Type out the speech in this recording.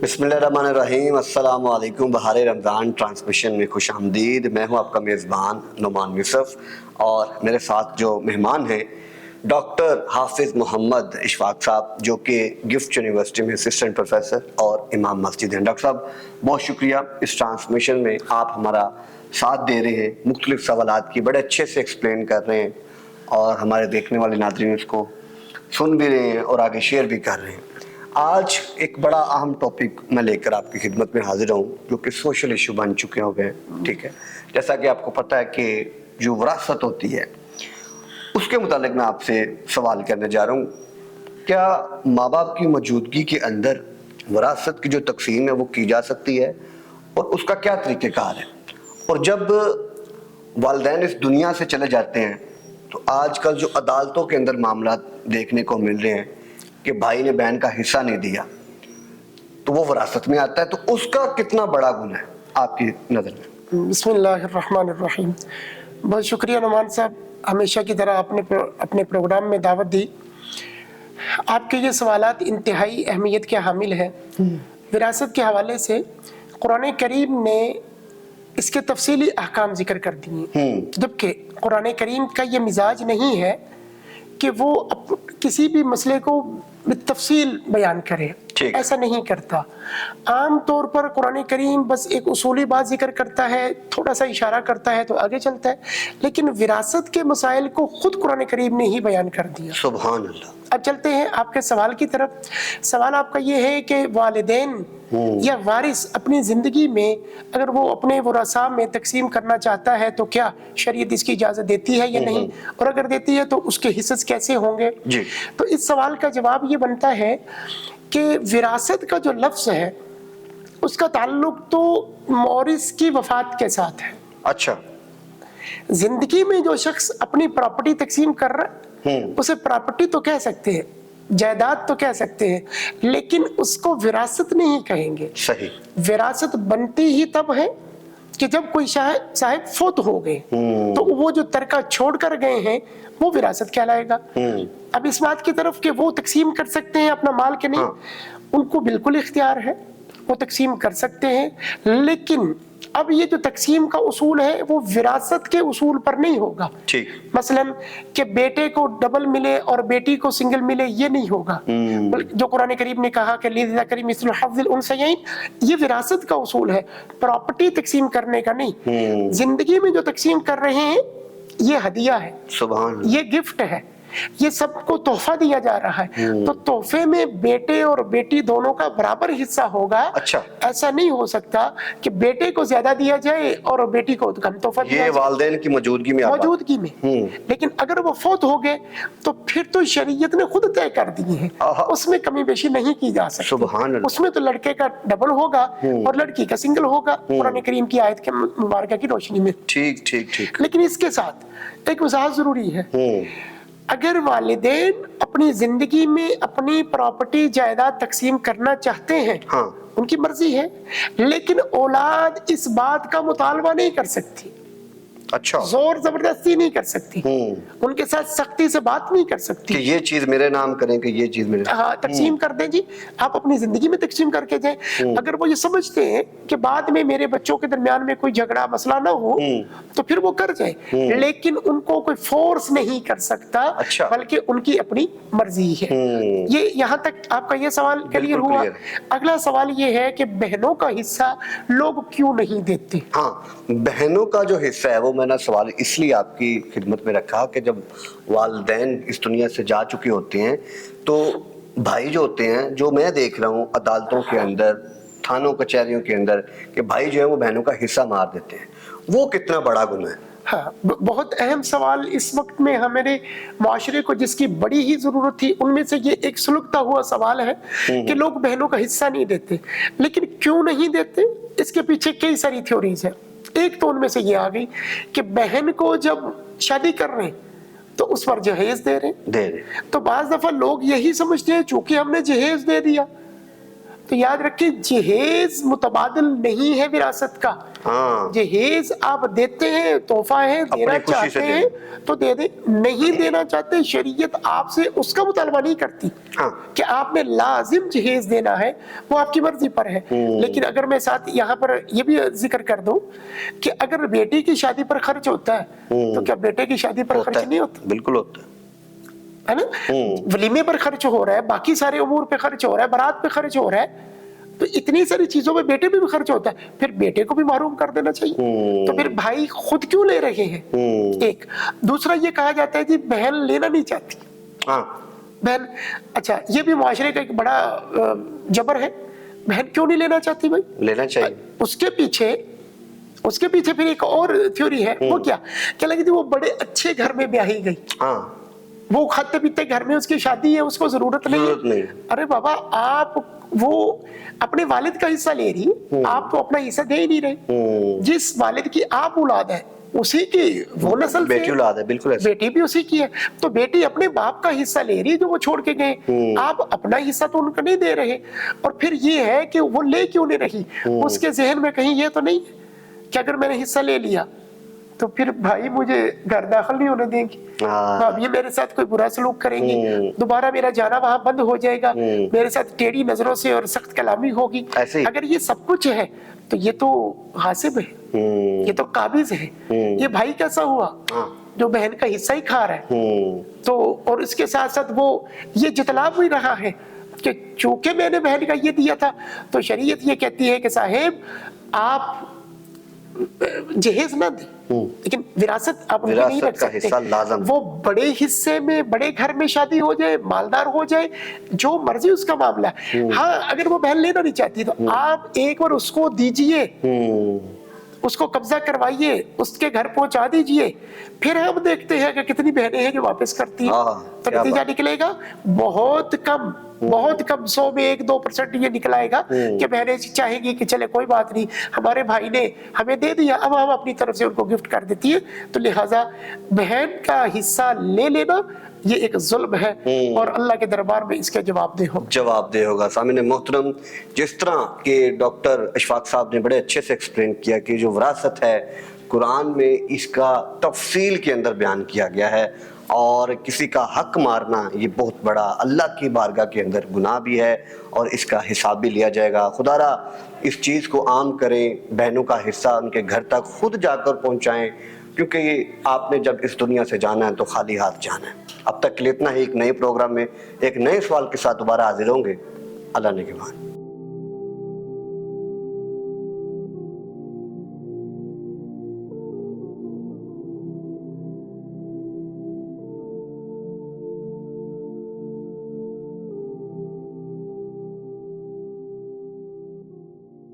बिस्मिल्लाहिर्रहमानिर्रहीम। अस्सलाम वालेकुम। बहार रमज़ान ट्रांसमिशन में खुश आमदीद। मैं हूं आपका मेज़बान नुमान यूसुफ और मेरे साथ जो मेहमान हैं डॉक्टर हाफिज़ मोहम्मद इशफाक साहब, जो कि गिफ्ट यूनिवर्सिटी में असिस्टेंट प्रोफेसर और इमाम मस्जिद हैं। डॉक्टर साहब, बहुत शुक्रिया, इस ट्रांसमिशन में आप हमारा साथ दे रहे हैं, मुख्तलिफ सवालात की बड़े अच्छे से एक्सप्लेन कर रहे हैं और हमारे देखने वाले नाज़रीन इसको सुन भी रहे हैं और आगे शेयर भी कर रहे हैं। आज एक बड़ा अहम टॉपिक मैं लेकर आपकी खिदमत में हाजिर हूँ, जो कि सोशल इशू बन चुके हो गए। ठीक है, जैसा कि आपको पता है कि जो विरासत होती है उसके मुतालिक मैं आपसे सवाल करने जा रहा हूँ। क्या माँ बाप की मौजूदगी के अंदर विरासत की जो तकसीम है वो की जा सकती है और उसका क्या तरीक़ेकार है? और जब वालिदैन इस दुनिया से चले जाते हैं तो आजकल जो अदालतों के अंदर मामला देखने को मिल रहे हैं कि भाई ने बहन का हिस्सा नहीं दिया तो वो विरासत में आता है, तो उसका कितना बड़ा गुनाह है आपकी नज़र में? बिस्मिल्लाहिर्रहमानिर्रहीम। बहुत शुक्रिया नुमान साहब, हमेशा की तरह आपने अपने प्रोग्राम में दावत दी। आपके ये सवालात इंतहाई अहमियत के हामिल हैं। विरासत के हवाले से कुरान करीम ने इसके तफसीली अहकाम जिक्र कर दिए, जबकि कुरान करीम का ये मिजाज नहीं है कि वो किसी भी मसले को तफसील बयान करे, ऐसा नहीं करता। आम तौर पर कुरान करीम बस एक उसूली बात जिक्र करता है, थोड़ा सा इशारा करता है तो आगे चलता है, लेकिन विरासत के मसाइल को खुद कुरान करीम ने ही बयान कर दिया। सुभान अल्लाह। अब चलते हैं आपके सवाल की तरफ। सवाल आपका ये है कि वालिदैन या वारिस अपनी ज़िंदगी में अगर वो अपने वरासा में तकसीम करना चाहता है तो क्या शरीयत इसकी इजाज़त देती है या नहीं, और अगर देती है तो उसके हिस्से कैसे होंगे जी। तो इस सवाल का जवाब ये बनता है कि विरासत का जो लफ्ज़ है उसका ताल्लुक तो मौरिस की वफ़ात के साथ है। अच्छा, जिंदगी में जो शख्स अपनी प्रॉपर्टी तकसीम कर रहा है उसे प्रॉपर्टी तो कह सकते हैं, जायदाद तो कह सकते हैं, लेकिन उसको विरासत नहीं कहेंगे। सही। विरासत बनती ही तब है कि जब कोई साहिब फौत हो गए तो वो जो तरका छोड़ कर गए हैं वो विरासत कहलाएगा। अब इस बात की तरफ कि वो तकसीम कर सकते हैं अपना माल के नहीं, उनको बिल्कुल इख्तियार है, वो तकसीम कर सकते हैं, लेकिन अब ये जो तकसीम का उसूल है वो विरासत के उसूल पर नहीं होगा। ठीक। मसलन कि बेटे को डबल मिले और बेटी को सिंगल मिले, ये नहीं होगा। जो कुरान करीम ने कहा कि लिज़्ज़करी मिस्लु हज़्ज़िल उन्सयैन, ये विरासत का उसूल है, प्रॉपर्टी तकसीम करने का नहीं। जिंदगी में जो तकसीम कर रहे हैं ये हदिया है, सुभान, ये गिफ्ट है, ये सबको तोहफा दिया जा रहा है, तो तोहफे में बेटे और बेटी दोनों का बराबर हिस्सा होगा। अच्छा, ऐसा नहीं हो सकता कि बेटे को ज्यादा दिया जाए और बेटी को कम तोहफा दिया जाए। ये वालिदैन की मौजूदगी में लेकिन अगर वो फौत हो गए तो फिर तो शरीयत ने खुद तय कर दी है, उसमें कमी बेशी नहीं की जा सकती। सुभान अल्लाह। उसमें तो लड़के का डबल होगा और लड़की का सिंगल होगा, कुरान करीम की आयत के मुबारका की रोशनी में। ठीक ठीक ठीक। लेकिन इसके साथ एक वजाहत जरूरी है, अगर वालिदैन अपनी जिंदगी में अपनी प्रॉपर्टी जायदाद तकसीम करना चाहते हैं, उनकी मर्जी है, लेकिन औलाद इस बात का मुतालबा नहीं कर सकती। अच्छा, जोर जबरदस्ती नहीं कर सकती, उनके साथ सख्ती से बात नहीं कर सकती कि ये चीज मेरे नाम करें कि ये चीज मेरे, हाँ तकसीम कर दें जी, आप अपनी जिंदगी में तकसीम करके जाएं। अगर वो ये समझते हैं कि बाद में मेरे बच्चों के दरमियान में कोई झगड़ा मसला ना हो तो फिर वो कर जाए, लेकिन उनको कोई फोर्स नहीं कर सकता। अच्छा। बल्कि उनकी अपनी मर्जी है। ये यहाँ तक आपका ये सवाल क्लियर हुआ। अगला सवाल ये है कि बहनों का हिस्सा लोग क्यों नहीं देते? हाँ, बहनों का जो हिस्सा है वो मैंने सवाल इसलिए आपकी खिदमत में रखा कि जब वालिदैन इस दुनिया से जा चुके होते हैं तो भाई जो होते हैं, जो मैं देख रहा हूँ अदालतों के अंदर, थानों कचहरियों के अंदर, कि भाई जो है वो बहनों का हिस्सा मार देते हैं, वो कितना बड़ा गुनाह है? हाँ, बहुत अहम सवाल इस वक्त में हमारे माशरे को जिसकी बड़ी ही जरूरत थी उनमें से ये एक सुलगता हुआ सवाल है कि लोग बहनों का हिस्सा नहीं देते। लेकिन क्यों नहीं देते, इसके पीछे कई सारी थ्योरीज है। एक तो उनमें से ये आ गई कि बहन को जब शादी कर रहे हैं तो उस पर जहेज दे रहे, तो बाज दफा लोग यही समझते हैं चूंकि हमने जहेज दे दिया تو یاد رکھیں جہیز متبادل نہیں ہے وراثت کا. ہاں جہیز آپ دیتے ہیں، تحفہ ہے، دینا خوشی سے چاہتے ہیں تو دے دیں، نہیں دینا چاہتے شریعت آپ سے اس کا مطالبہ نہیں کرتی ہاں کہ آپ نے لازم جہیز دینا ہے، وہ آپ کی مرضی پر ہے. لیکن اگر میں ساتھ یہاں پر یہ بھی ذکر کر دوں کہ اگر بیٹی کی شادی پر خرچ ہوتا ہے تو کیا بیٹے کی شادی پر خرچ نہیں ہوتا؟ بالکل ہوتا ہے نا. ولیمے پر خرچ ہو رہا ہے، باقی سارے امور پہ خرچ ہو رہا ہے، بارات پہ خرچ ہو رہا ہے، تو اتنی ساری چیزوں میں بیٹے پہ بھی خرچ ہوتا ہے، پھر بیٹے کو بھی محروم کر دینا چاہیے. تو پھر بھائی خود کیوں لے رہے ہیں؟ ایک دوسرا یہ کہا جاتا ہے جی بہن لینا نہیں چاہتی. ہاں بہن، اچھا یہ بھی معاشرے کا ایک بڑا جبر ہے، بہن کیوں نہیں لینا چاہتی بھائی؟ لینا چاہیے. اس کے پیچھے پھر ایک اور تھیوری ہے. وہ کیا لگی تھی، وہ بڑے اچھے گھر میں بیاہی گئی، ہاں وہ کھاتے پیتے گھر میں اس کی شادی ہے، اس کو ضرورت نہیں. ارے بابا آپ وہ اپنے والد کا حصہ لے رہی، آپ تو اپنا حصہ دے ہی نہیں رہے. جس والد کی آپ اولاد ہے اسی کی وہ نسل بیٹی اولاد ہے، بالکل ایسا. بیٹی بھی اسی کی ہے. تو بیٹی اپنے باپ کا حصہ لے رہی ہے جو وہ چھوڑ کے گئے، آپ اپنا حصہ تو ان کا نہیں دے رہے. اور پھر یہ ہے کہ وہ لے کیوں نہیں رہی، اس کے ذہن میں کہیں یہ تو نہیں ہے کہ اگر میں نے حصہ لے لیا تو پھر بھائی مجھے گھر داخل نہیں ہونے دیں گی، اب یہ میرے ساتھ کوئی برا سلوک کریں گی، دوبارہ میرا جانا وہاں بند ہو جائے گا، میرے ساتھ ٹیڑھی نظروں سے اور سخت کلامی ہوگی. اگر یہ سب کچھ ہے تو یہ تو حاسب ہے، یہ تو قابض ہے. یہ بھائی کیسا ہوا جو بہن کا حصہ ہی کھا رہا ہے؟ تو اور اس کے ساتھ ساتھ وہ یہ جتلا بھی رہا ہے کہ چونکہ میں نے بہن کا یہ دیا تھا تو شریعت یہ کہتی ہے کہ صاحب آپ جہیز نہ دیں، لیکن وراثت آپ ان کو نہیں رکھ سکتے. وہ بڑے حصے میں بڑے گھر میں شادی ہو جائے، مالدار ہو جائے، جو مرضی اس کا معاملہ ہے. ہاں اگر وہ بہن لینا نہیں چاہتی تو آپ ایک بار اس کو دیجئے، اس کو قبضہ کروائیے، اس کے گھر پہنچا دیجئے، پھر ہم دیکھتے ہیں کہ کتنی بہنیں ہیں جو واپس کرتی ہیں. تو نتیجہ نکلے گا بہت کم 100 میں 1-2% یہ نکلائے گا کہ بہنیں چاہیں گی کہ چلے کوئی بات نہیں، ہمارے بھائی نے ہمیں دے دیا، اب ہم اپنی طرف سے ان کو گفٹ کر دیتی ہے. تو لہٰذا بہن کا حصہ لے لینا یہ ایک ظلم ہے اور اللہ کے دربار میں اس کا جواب دہ ہوگا. سامعین محترم، جس طرح کہ ڈاکٹر اشفاق صاحب نے بڑے اچھے سے ایکسپلین کیا کہ جو وراثت ہے قرآن میں اس کا تفصیل کے اندر بیان کیا گیا ہے، اور کسی کا حق مارنا یہ بہت بڑا اللہ کی بارگاہ کے اندر گناہ بھی ہے اور اس کا حساب بھی لیا جائے گا. خدا را اس چیز کو عام کریں، بہنوں کا حصہ ان کے گھر تک خود جا کر پہنچائیں، کیونکہ یہ آپ نے جب اس دنیا سے جانا ہے تو خالی ہاتھ جانا ہے. اب تک کے لیے اتنا ہی. ایک نئے پروگرام میں ایک نئے سوال کے ساتھ دوبارہ حاضر ہوں گے. اللہ نگہبان.